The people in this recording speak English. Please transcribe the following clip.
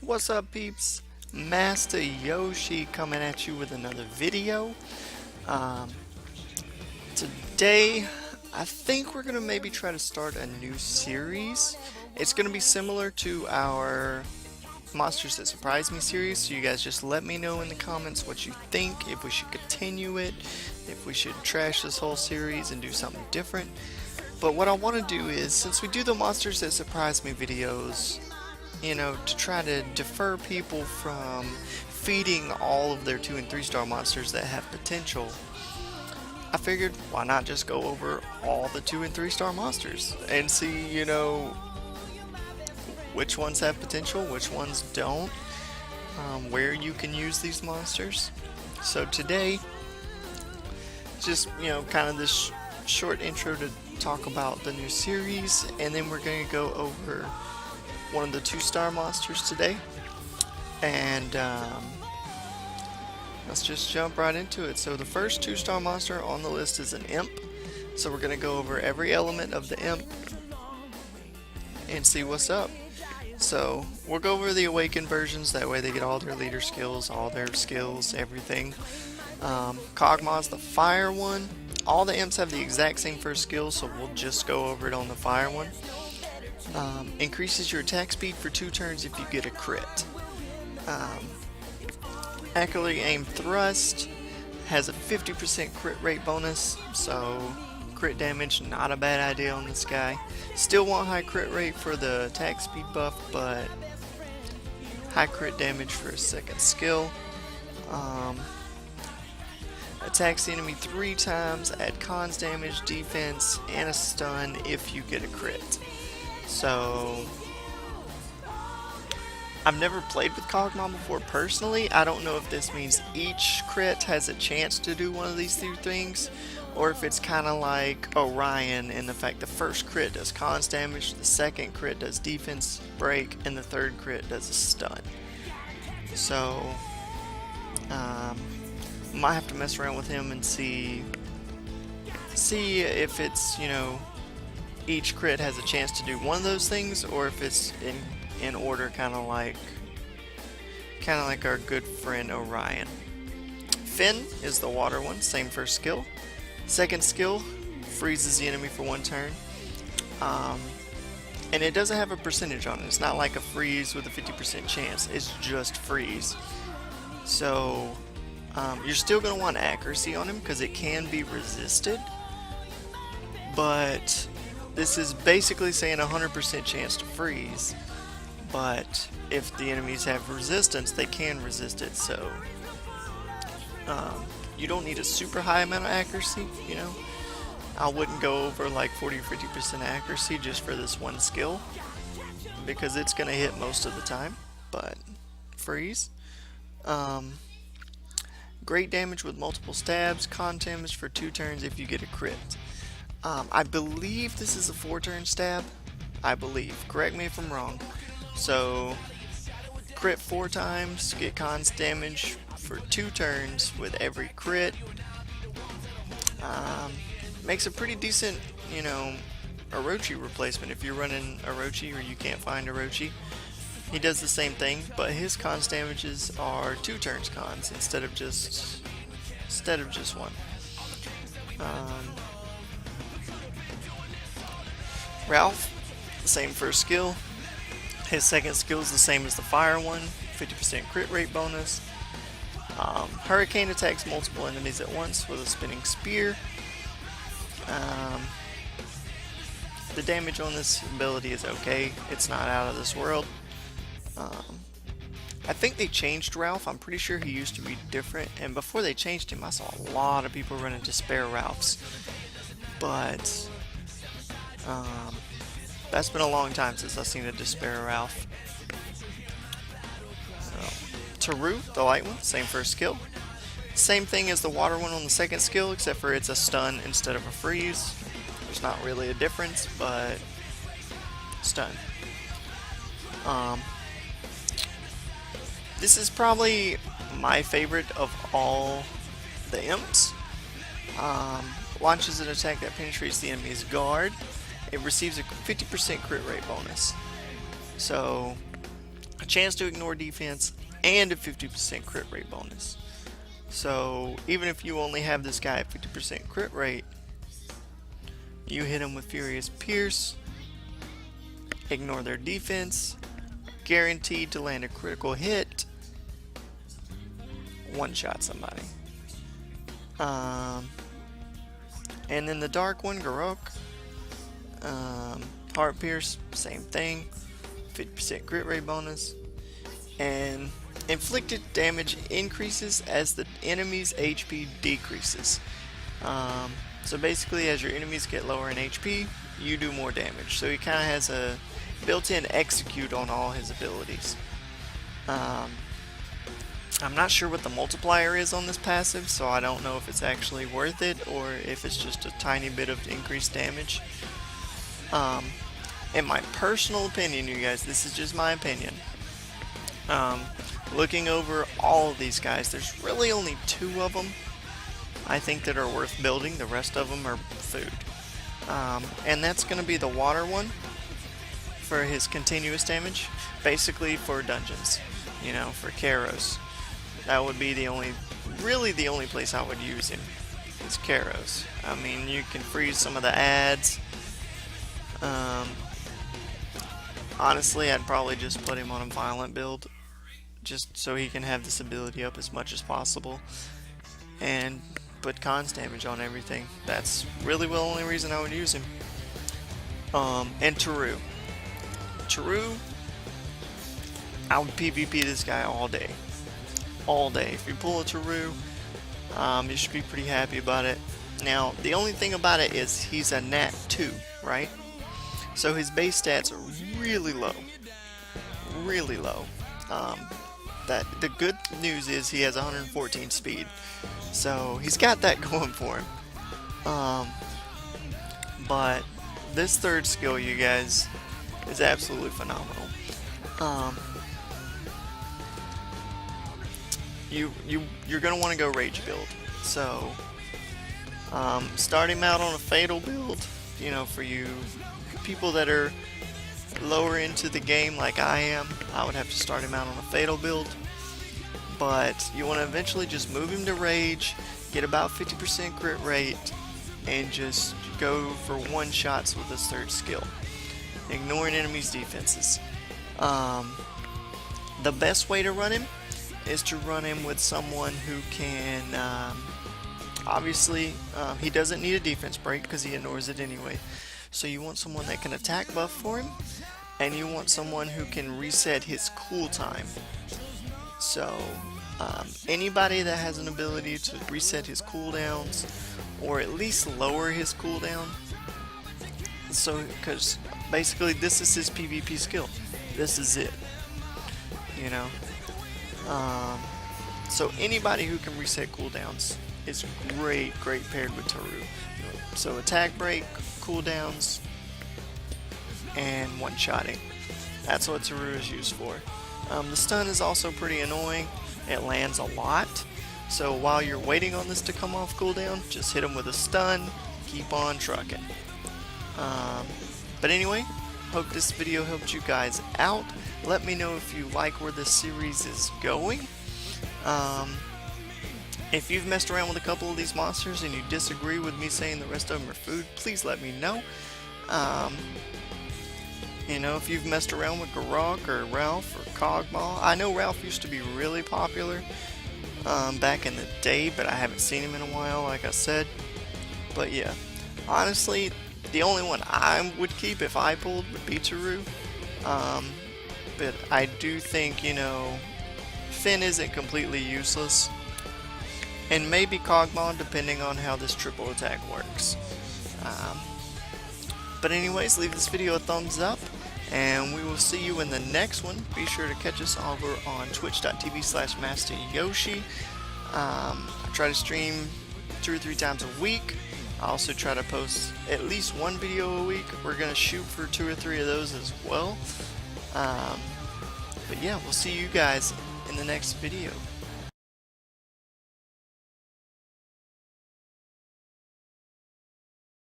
What's up, peeps? Master Yoshi coming at you with another video. Um, Today, I think we're gonna maybe try to start a new series. It's gonna be similar to our Monsters That Surprise Me series, so you guys just let me know in the comments what you think, if we should continue it, if we should trash this whole series and do something different. But what I want to do is, since we do the Monsters That Surprise Me videos, to try to defer people from feeding all of their 2 and 3 star monsters that have potential, I figured why not just go over all the 2 and 3 star monsters and see, which ones have potential, which ones don't, where you can use these monsters. So today, just, kind of this short intro to talk about the new series, and then we're going to go over one of the 2-star monsters today, and let's just jump right into it. So the first 2-star monster on the list is an Imp, so we're going to go over every element of the Imp and see what's up. So we'll go over the awakened versions, that way they get all their leader skills, all their skills, everything. Kog'Maw's the fire one. All the Imps have the exact same first skill, so we'll just go over it on the fire one. Increases your attack speed for 2 turns if you get a crit. Accurately aimed thrust has a 50% crit rate bonus, so crit damage not a bad idea on this guy. Still want high crit rate for the attack speed buff, but high crit damage for a second skill. Attacks the enemy 3 times, add cons damage, defense, and a stun if you get a crit. So, I've never played with Kog'Maw before personally. I don't know if this means each crit has a chance to do one of these 2 things, or if it's kind of like Orion in the fact the first crit does cons damage, the second crit does defense break, and the third crit does a stun. So, might have to mess around with him and see if it's, each crit has a chance to do one of those things, or if it's in order, kind of like our good friend Orion. Finn is the water one, same first skill. Second skill freezes the enemy for 1 turn, and it doesn't have a percentage on it. It's not like a freeze with a 50% chance, it's just freeze. So you're still going to want accuracy on him because it can be resisted, but this is basically saying 100% chance to freeze, but if the enemies have resistance, they can resist it, so you don't need a super high amount of accuracy, I wouldn't go over like 40 or 50% accuracy just for this one skill, because it's going to hit most of the time, but freeze. Great damage with multiple stabs, con damage for 2 turns if you get a crit. I believe this is a 4-turn stab. I believe. Correct me if I'm wrong. So, crit 4 times, get cons damage for 2 turns with every crit. Makes a pretty decent, Orochi replacement if you're running Orochi or you can't find Orochi. He does the same thing, but his cons damages are 2 turns cons instead of just 1. Ralph, same first skill. His second skill is the same as the fire one, 50% crit rate bonus. Hurricane attacks multiple enemies at once with a spinning spear. The damage on this ability is okay. It's not out of this world. I think they changed Ralph. I'm pretty sure he used to be different, and before they changed him I saw a lot of people running Despair Ralphs, but that's been a long time since I've seen a Despair Ralph. Taru, the light one, same first skill. Same thing as the water one on the second skill, except for it's a stun instead of a freeze. There's not really a difference, but stun. This is probably my favorite of all the Imps. Launches an attack that penetrates the enemy's guard. It receives a 50% crit rate bonus. So a chance to ignore defense, and a 50% crit rate bonus. So even if you only have this guy at 50% crit rate, you hit him with Furious Pierce, ignore their defense, guaranteed to land a critical hit, one-shot somebody. And then the dark one, Garok, Heart Pierce, same thing, 50% crit rate bonus, and inflicted damage increases as the enemy's HP decreases. So basically, as your enemies get lower in HP, you do more damage. So he kind of has a built-in execute on all his abilities. I'm not sure what the multiplier is on this passive, so I don't know if it's actually worth it or if it's just a tiny bit of increased damage. In my personal opinion, you guys, this is just my opinion. Looking over all of these guys, there's really only 2 of them I think that are worth building. The rest of them are food. And that's going to be the water one for his continuous damage, basically for dungeons, you know, for Karos. That would be really the only place I would use him, is Karos. I mean, you can freeze some of the ads. Honestly, I'd probably just put him on a violent build, just so he can have this ability up as much as possible, and put cons damage on everything. That's really the only reason I would use him. And Taru. I would PvP this guy all day. All day. If you pull a Taru, you should be pretty happy about it. Now, the only thing about it is he's a Nat 2, right? So his base stats are really low. Really low. The good news is he has 114 speed. So he's got that going for him. But this third skill, you guys, is absolutely phenomenal. You're gonna want to go rage build. So start him out on a fatal build. You know, for you people that are lower into the game like I am, I would have to start him out on a fatal build. But you want to eventually just move him to rage, get about 50% crit rate, and just go for one-shots with this third skill, ignoring enemies' defenses. The best way to run him is to run him with someone who can, obviously, he doesn't need a defense break because he ignores it anyway. So you want someone that can attack buff for him, and you want someone who can reset his cool time. So anybody that has an ability to reset his cooldowns, or at least lower his cooldown, so because basically this is his PvP skill, this is it, you know. So anybody who can reset cooldowns is great paired with Taru. So attack break, cooldowns, and one-shotting. That's what Taru is used for. The stun is also pretty annoying. It lands a lot. So while you're waiting on this to come off cooldown, just hit him with a stun, keep on trucking. But anyway, hope this video helped you guys out. Let me know if you like where this series is going. If you've messed around with a couple of these monsters and you disagree with me saying the rest of them are food, please let me know. You know, if you've messed around with Garok or Ralph or Cogmaw. I know Ralph used to be really popular back in the day, but I haven't seen him in a while, like I said. But yeah, honestly, the only one I would keep if I pulled would be Taru. But I do think, you know, Finn isn't completely useless. And maybe Cogmaw, depending on how this triple attack works. But anyways, leave this video a thumbs up, and we will see you in the next one. Be sure to catch us over on twitch.tv/MasterYoshi. I try to stream 2 or 3 times a week. I also try to post at least 1 video a week. We're going to shoot for 2 or 3 of those as well. But yeah, we'll see you guys in the next video.